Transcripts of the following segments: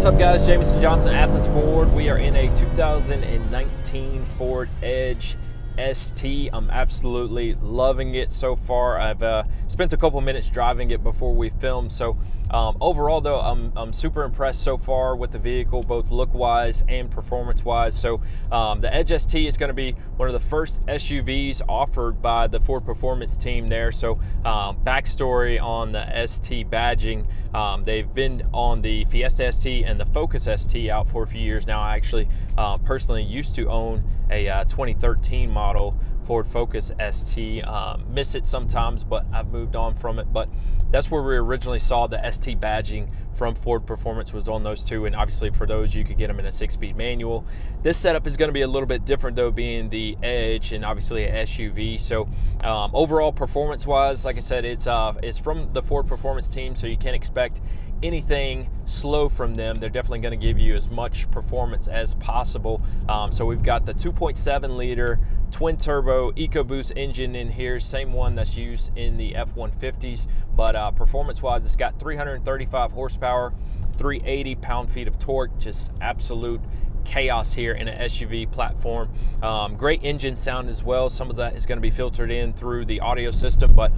up, guys? Jamison Johnson, Athens Ford. We are in a 2019 Ford Edge ST. I'm absolutely loving it so far. I've spent a couple minutes driving it before we filmed. So overall, though, I'm super impressed so far with the vehicle, both look-wise and performance-wise. So the Edge ST is going to be one of the first SUVs offered by the Ford Performance team there. So backstory on the ST badging, they've been on the Fiesta ST and the Focus ST out for a few years now. I actually personally used to own a 2013 model Ford Focus ST. Miss it sometimes, but I've moved on from it. But that's where we originally saw the ST badging from Ford Performance, was on those two. And obviously for those, you could get them in a 6-speed manual. This setup is going to be a little bit different, though, being the Edge and obviously a SUV. So overall, performance-wise, like I said, it's from the Ford Performance team, so you can't expect anything slow from them. They're definitely going to give you as much performance as possible. So we've got the 2.7 liter twin turbo EcoBoost engine in here, same one that's used in the F-150s, but performance wise, it's got 335 horsepower, 380 pound-feet of torque, just absolute chaos here in an SUV platform. Great engine sound as well. Some of that is going to be filtered in through the audio system, but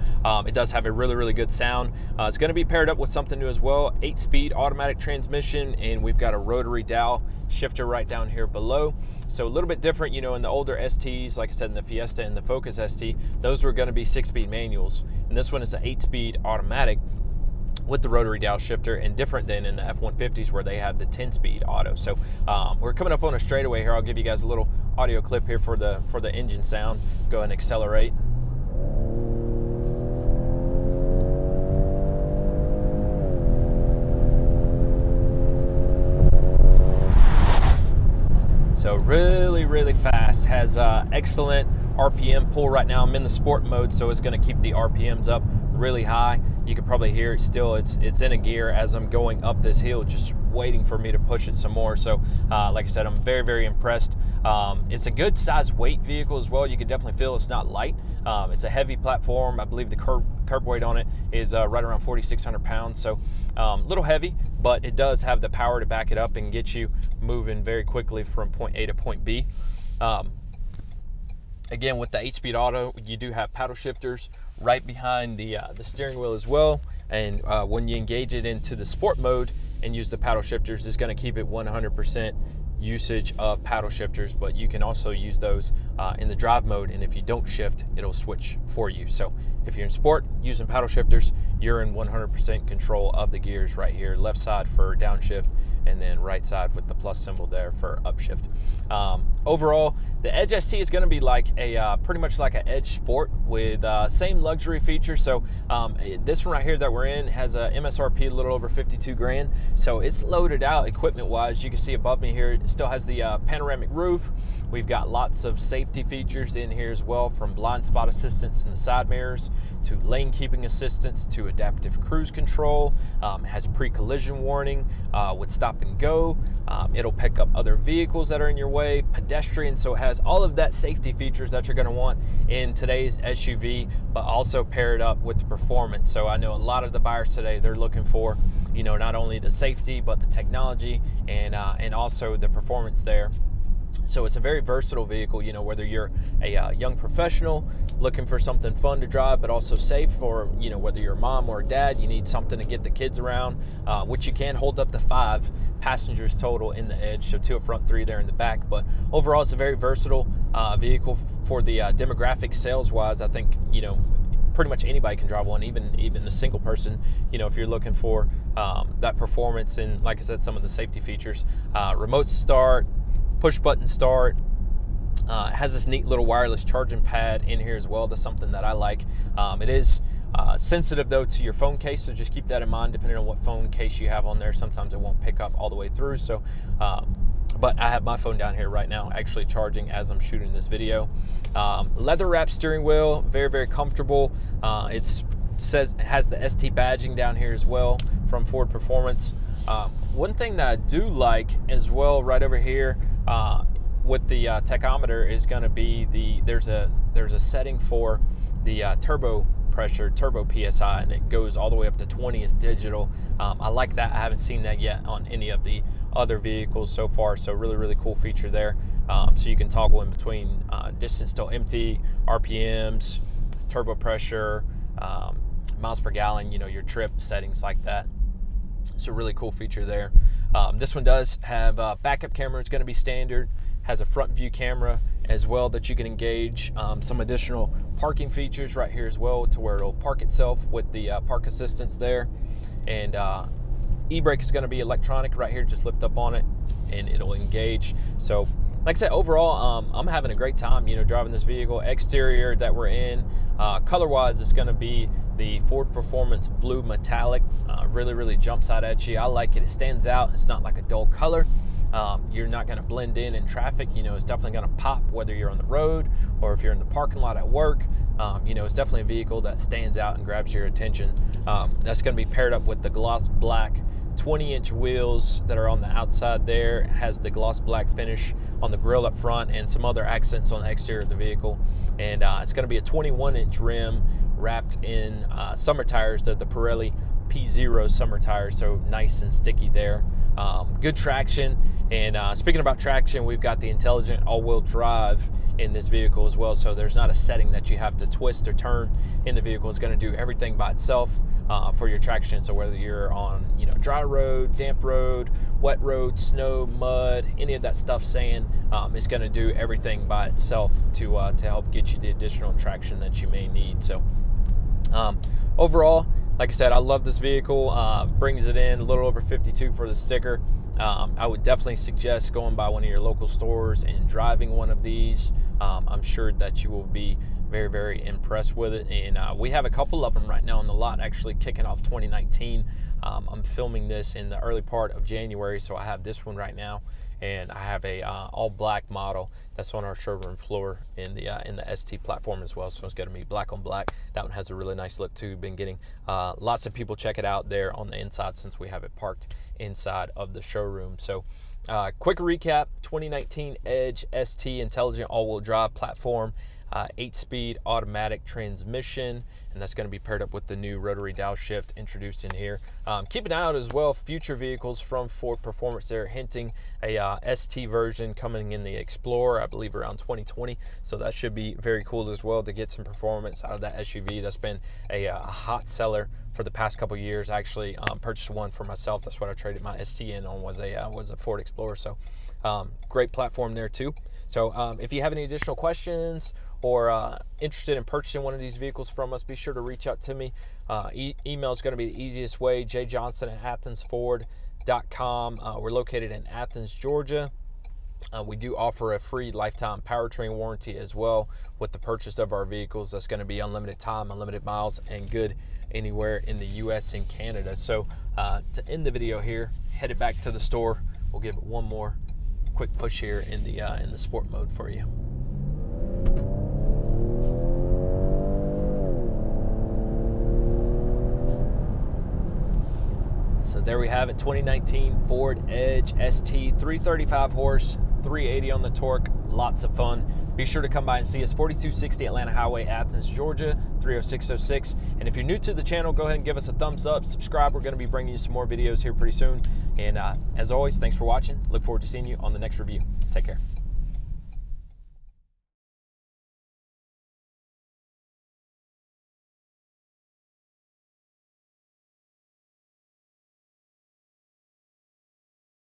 it does have a really good sound. It's going to be paired up with something new as well, 8-speed automatic transmission, and we've got a rotary dial shifter right down here below. So a little bit different, you know, in the older STs, like I said, in the Fiesta and the Focus ST, those were going to be 6-speed manuals, and this one is an 8-speed automatic with the rotary dial shifter, and different than in the F-150s where they have the 10-speed auto. So we're coming up on a straightaway here. I'll give you guys a little audio clip here for the engine sound. Go ahead and accelerate. So really fast, has excellent RPM pull right now. I'm in the sport mode, so it's going to keep the RPMs up really high. You can probably hear it still. It's in a gear as I'm going up this hill, just waiting for me to push it some more. So like I said, I'm very impressed. It's a good size weight vehicle as well. You can definitely feel it's not light. It's a heavy platform. I believe the curb weight on it is right around 4,600 pounds. So a little heavy, but it does have the power to back it up and get you moving very quickly from point A to point B. Again, with the 8-speed auto, you do have paddle shifters right behind the steering wheel as well. And when you engage it into the sport mode and use the paddle shifters, it's going to keep it 100% usage of paddle shifters, but you can also use those in the drive mode, and if you don't shift, it'll switch for you. So if you're in sport using paddle shifters, you're in 100% control of the gears right here. Left side for downshift, and then right side with the plus symbol there for upshift. Overall, the Edge ST is going to be like a pretty much like an Edge Sport with same luxury features. So this one right here that we're in has a MSRP a little over 52 grand. So it's loaded out equipment wise. You can see above me here, it still has the panoramic roof. We've got lots of safety features in here as well, from blind spot assistance in the side mirrors to lane keeping assistance to adaptive cruise control. It has pre-collision warning with stop and go. It'll pick up other vehicles that are in your way, pedestrian. So it has all of that safety features that you're going to want in today's SUV, but also paired up with the performance. So I know a lot of the buyers today, they're looking for, you know, not only the safety but the technology and also the performance there. So it's a very versatile vehicle, you know, whether you're a young professional looking for something fun to drive but also safe, or, you know, whether you're a mom or a dad, you need something to get the kids around, which you can hold up to 5 passengers total in the Edge, so 2 up front, 3 there in the back. But overall, it's a very versatile vehicle for the demographic sales wise. I think, you know, pretty much anybody can drive one, even a single person, you know, if you're looking for that performance and, like I said, some of the safety features. Remote start, push button start. It has this neat little wireless charging pad in here as well. That's something that I like. It is sensitive though to your phone case, so just keep that in mind. Depending on what phone case you have on there, sometimes it won't pick up all the way through. So but I have my phone down here right now actually charging as I'm shooting this video. Leather wrapped steering wheel, very comfortable. It has the ST badging down here as well from Ford Performance. One thing that I do like as well right over here with the tachometer is going to be there's a setting for the turbo pressure, turbo PSI, and it goes all the way up to 20 as digital. I like that. I haven't seen that yet on any of the other vehicles so far. So really cool feature there. So you can toggle in between distance till empty, RPMs, turbo pressure, miles per gallon, your trip settings like that. So really cool feature there. This one does have backup camera. It's going to be standard. Has a front view camera as well that you can engage. Some additional parking features right here as well, to where it'll park itself with the park assistance there. And e-brake is going to be electronic right here. Just lift up on it and it'll engage. So like I said, overall, I'm having a great time, driving this vehicle. Exterior that we're in, color-wise, it's going to be the Ford Performance Blue Metallic. Really jumps out at you. I like it. It stands out. It's not like a dull color. You're not going to blend in traffic. It's definitely going to pop whether you're on the road or if you're in the parking lot at work. It's definitely a vehicle that stands out and grabs your attention. That's going to be paired up with the gloss black 20-inch wheels that are on the outside there. It has the gloss black finish on the grille up front and some other accents on the exterior of the vehicle. And it's going to be a 21-inch rim wrapped in summer tires. They're the Pirelli P0 summer tires, so nice and sticky there. Good traction. And speaking about traction, we've got the intelligent all-wheel drive in this vehicle as well, so there's not a setting that you have to twist or turn in the vehicle. It's going to do everything by itself for your traction. So whether you're on dry road, damp road, wet road, snow, mud, any of that stuff, sand, it's going to do everything by itself to help get you the additional traction that you may need. So overall, like I said, I love this vehicle. Brings it in a little over 52 for the sticker. I would definitely suggest going by one of your local stores and driving one of these. I'm sure that you will be very impressed with it. And we have a couple of them right now on the lot, actually kicking off 2019. I'm filming this in the early part of January, so I have this one right now, and I have a all black model that's on our showroom floor in the ST platform as well. So it's going to be black on black. That one has a really nice look too. Been getting lots of people check it out there on the inside since we have it parked inside of the showroom. So quick recap: 2019 Edge ST intelligent all-wheel drive platform. 8-speed automatic transmission, and that's going to be paired up with the new rotary downshift introduced in here. Keep an eye out as well, future vehicles from Ford Performance. They're hinting a ST version coming in the Explorer, I believe around 2020, so that should be very cool as well to get some performance out of that SUV. That's been a hot seller for the past couple years. I actually purchased one for myself. That's what I traded my ST in on, was a Ford Explorer. So great platform there too. So if you have any additional questions or interested in purchasing one of these vehicles from us, be sure to reach out to me. Email is going to be the easiest way, jjohnson@athensford.com. We're located in Athens, Georgia. We do offer a free lifetime powertrain warranty as well with the purchase of our vehicles. That's going to be unlimited time, unlimited miles, and good anywhere in the US and Canada. So to end the video here, headed back to the store. We'll give it one more quick push here in the sport mode for you. So there we have it, 2019 Ford Edge ST, 335 horse, 380 on the torque, lots of fun. Be sure to come by and see us, 4260 Atlanta Highway, Athens, Georgia, 30606. And if you're new to the channel, go ahead and give us a thumbs up, subscribe. We're going to be bringing you some more videos here pretty soon. And as always, thanks for watching. Look forward to seeing you on the next review. Take care.